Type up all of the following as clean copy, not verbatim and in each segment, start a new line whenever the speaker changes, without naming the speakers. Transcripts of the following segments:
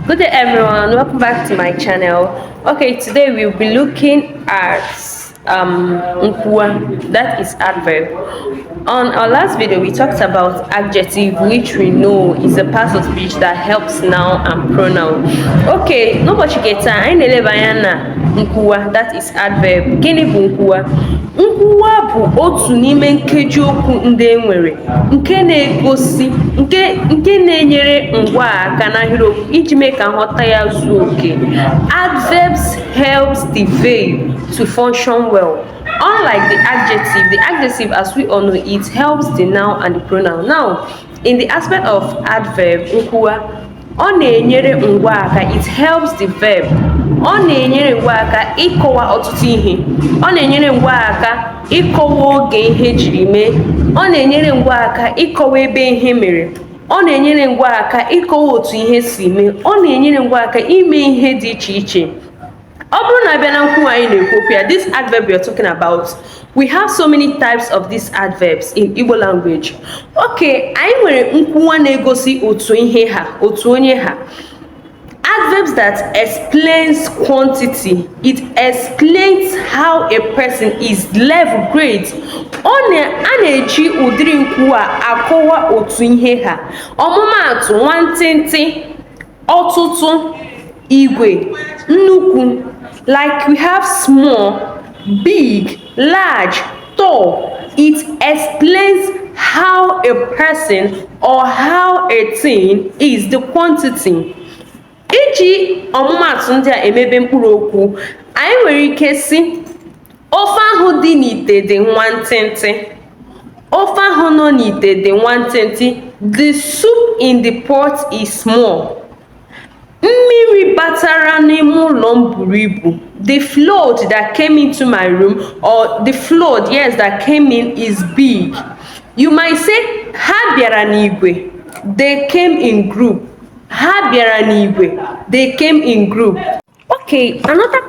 Good day, everyone. Welcome back to my channel. Okay, today we'll be looking at Nkwuwa, that is adverb. On our last video, we talked about adjective, which we know is a part of speech that helps noun and pronoun. Okay, nobody gets I na Nkwuwa, that is adverb. Gịnị bụ Nkwuwa? Nkwuwa bụ otu n'ime nkeji okwu ndị e nwere nke na-egosi nke na-enyere ngwa aka n'ahịrịokwu iji mee ka nghọta ya zuo oke. Adverbs helps the verb to function well. Unlike the adjective, as we all know, it helps the noun and the pronoun. Now, in the aspect of adverb, Nkwuwa, ọ na-enyere ngwa aka, it helps the verb. Ọ na-enyere ngwa aka ịkọwa ọtụtụ ihe. Ọ na-enyere ngwa aka ịkọwa oge ihe jiri mee. Ọ na-enyere ngwa aka ịkọwa ebe ihe mere. Ọ na-enyere ngwa aka ịkọwa otu ihe si mee. Ọ na-enyere ngwa aka ime ihe dị iche iche. Ọ bụrụ na abịa na Nkwuwa anyị na-ekwu okwu ya, this adverb we are talking about, we have so many types of these adverbs in Igbo language. Okay, anyị nwere Nkwuwa na-egosi otu ihe ha, otu onye ha. Adverbs that explains quantity. It explains how a person is level grade. A na-eji ụdịrị Nkwuwa akọwa otu ihe ha. Ọmụmaatụ nwantịntị, ọtụtụ, igwe, nnukwu. Like we have small, big, large, tall. It explains how a person or how a thing is, the quantity. Iji ọmụmaatụ ndị a emebe mkpụrụ okwu, anyị nwere ike sị ofe ahụ dị n'ite dị nwantịntị. Ofe ahụ nọ n'ite dị nwantịntị. The soup in the pot is small. Mmiri batara n'ime ụlọ m buru ibu. The flood that came into my room, or the flood, yes, that came in is big. You might say ha bịara n'igwe. They came in group. Ha bịara n'igwe. They came in group. Okay, another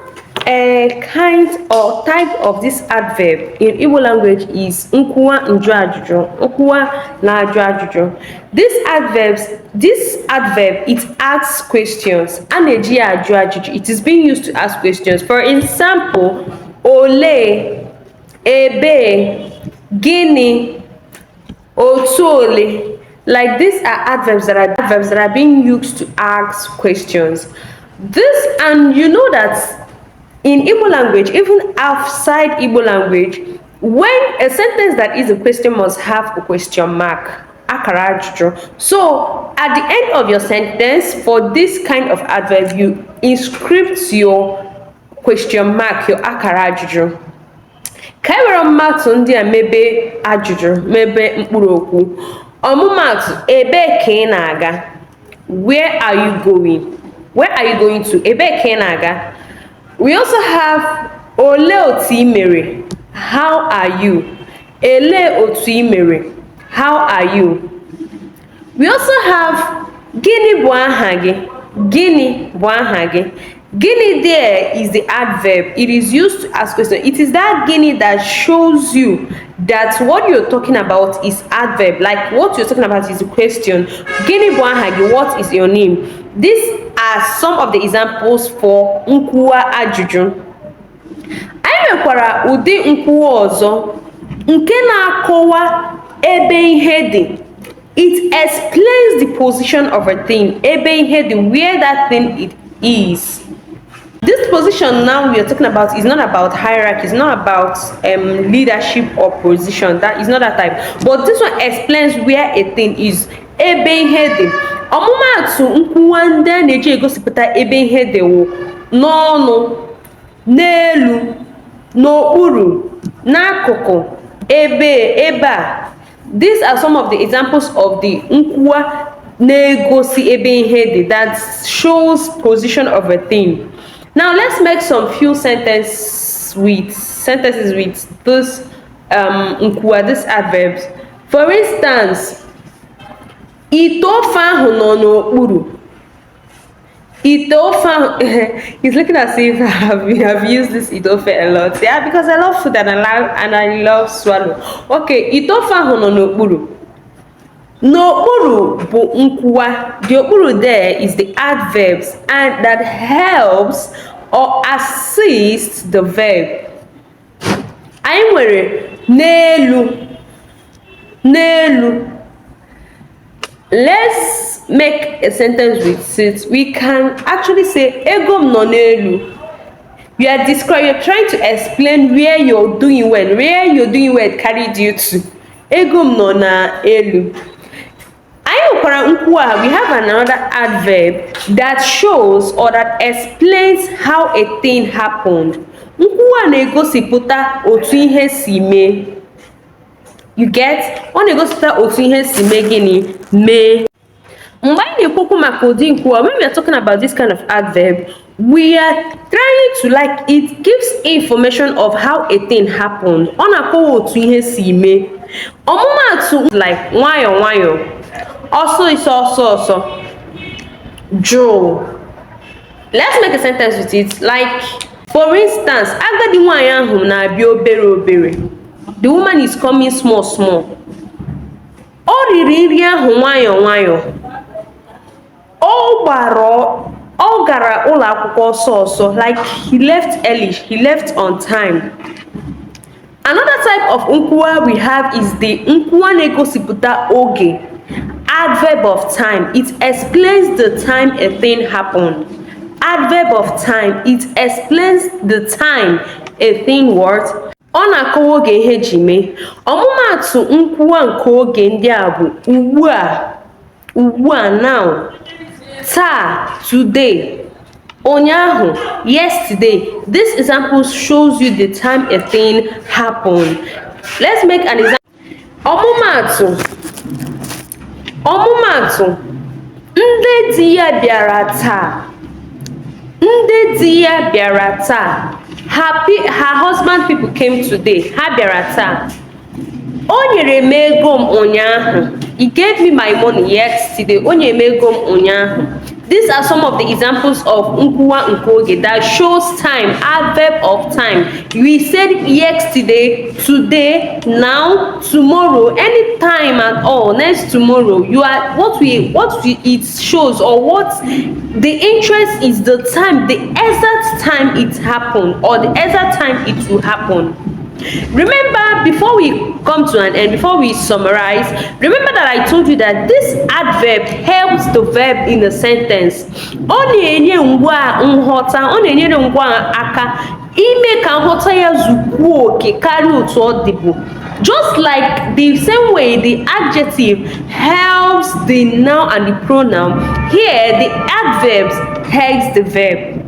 kind or type of this adverb in Igbo language is Nkwuwa njụ ajụjụ. Nkwuwa na-ajụ ajụjụ. This adverb, it asks questions. A na-eji ya ajụ ajụjụ. It is being used to ask questions. For example, ole, ebe, gịnị, otu ole. Like these are adverbs that are being used to ask questions. And you know that in Igbo language, even outside Igbo language, when a sentence that is a question must have a question mark. Akara ajụjụ. So at the end of your sentence, for this kind of adverb, you inscript your question mark, your akara ajụjụ. Ka e were ọmụmaatụ ndị a mebe ajụjụ, mebe mkpụrụ okwu. Ọmụmaatụ, ebe ka ị na-aga? Where are you going? Where are you going to? Ebe ka ị na-aga? We also have ole otu ị mere? How are you? Ele otu ị mere? How are you? We also have gịnị bụ aha gị? Gịnị bụ aha gị? Gịnị there is the adverb. It is used to ask questions. It is that gịnị that shows you that what you're talking about is adverb. Like what you're talking about is a question. Gịnị bụ aha gị? What is your name? These are some of the examples for Nkwuwa ajụjụ. Anyị nwekwara ụdị Nkwuwa ọzọ nke na-akọwa ebe ihe dị. It explains the position of a thing. Ebe ihe dị, where that thing is. This position now we are talking about is not about hierarchy, it's not about leadership or position. That is not that type. But this one explains where a thing is. Ebe ihe dị. Ọmụmaatụ Nkwuwa ndị a na-eji egosipụta ebe ihe dị wụ n'ọnụ, n'elu, n'okpuru, n'akụkụ, ebe a. These are some of the examples of the Nkwuwa na-egosi ebe ihe dị, that shows position of a thing. Now let's make some few sentences with this Nkwuwa, these adverbs. For instance, ite ofe ahụ nọ n'okpuru. Ite ofe ahụ, he's looking as if we have used this ite ofe a lot. Yeah, because I love food and I love swallow. Okay, ite ofe ahụ nọ n'okpuru. N'okpuru bụ nkwuwa. The okpuru there is the adverbs and that helps or assists the verb. Anyị nwere n'elu. N'elu. Let's make a sentence with it. We can actually say ego m nọ n'elu. You're trying to explain where you're doing well carried you to. Ego m nọ n'elu. Anyị nwekwara nkwuwa. We have another adverb that shows or that explains how a thing happened. Nkwuwa na-egosipụta otu ihe si mee. You get? Ọ na-egosipụta otu ihe si mee gịnị? Mee. Mgbe anyị na-ekwukwu maka ụdị nkwuwa, when we are talking about this kind of adverb, we are trying to it gives information of how a thing happened. Ọ na-akọwa otu ihe si mee. Ọmụmaatụ nwayọ nwayọ, ọsọ, jụụ. Let's make a sentence with it. For instance, agadi nwanyị ahụ na-abịa obere. The woman is coming small. Ọ riri nri ahụ nwayọ. Ọ gara ụlọ akwụkwọ ọsọ. He left early, he left on time. Another type of nkwuwa we have is the nkwuwa na-egosipụta oge. Adverb of time. It explains the time a thing happened. Adverb of time. It explains the time a thing what. Ọ na-akọwa oge ihe ji mee. Ọmụmaatụ nkwuwa nke oge ndị a bụ ugbu a now, taa today, ụnyaahụ yesterday. This example shows you the time a thing happened. Let's make an example. Ọmụmaatụ ndị di ya bịara taa. Her husband people came today. Ha bịara taa. O nyere m ego m ụnyaahụ. He gave me my money yesterday. O nyere m ego m ụnyaahụ. These are some of the examples of nkwuwa nke oge that shows time, adverb of time. We said yesterday, today, now, tomorrow, any time at all, next tomorrow. It shows, or what the interest is, the time, the exact time it happened, or the exact time it will happen. Remember, before we come to an end, before we summarize, remember that I told you that this adverb helps the verb in the sentence. Ọ na-enye ngwa nghọta, ọ na-enyere ngwa aka ime ka nghọta ya zukwuo oke karịa otu ọ dịbu. Just like the same way the adjective helps the noun and the pronoun, here the adverbs helps the verb.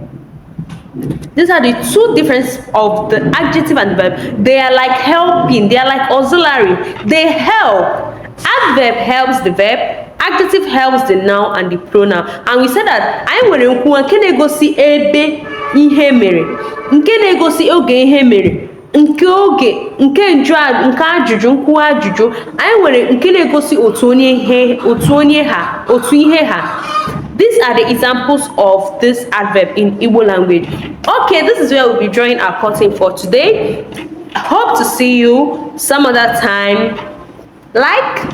These are the two differences of the adjective and the verb. They are like helping, they are like auxiliary. They help. Adverb helps the verb, adjective helps the noun and the pronoun. And we said that I nwere nkwuwa nke na-egosi ebe ihe mere, nke na-egosi oge ihe mere, nke oge, nke ajụjụ, nkwuwa ajụjụ. Anyị nwere nke na-egosi otu ihe ha. These are the examples of this adverb in Igbo language. Okay, this is where we'll be drawing our curtain for today. Hope to see you some other time. Like,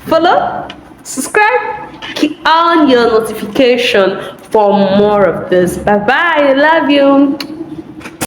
follow, subscribe, keep on your notification for more of this. Bye bye. I love you.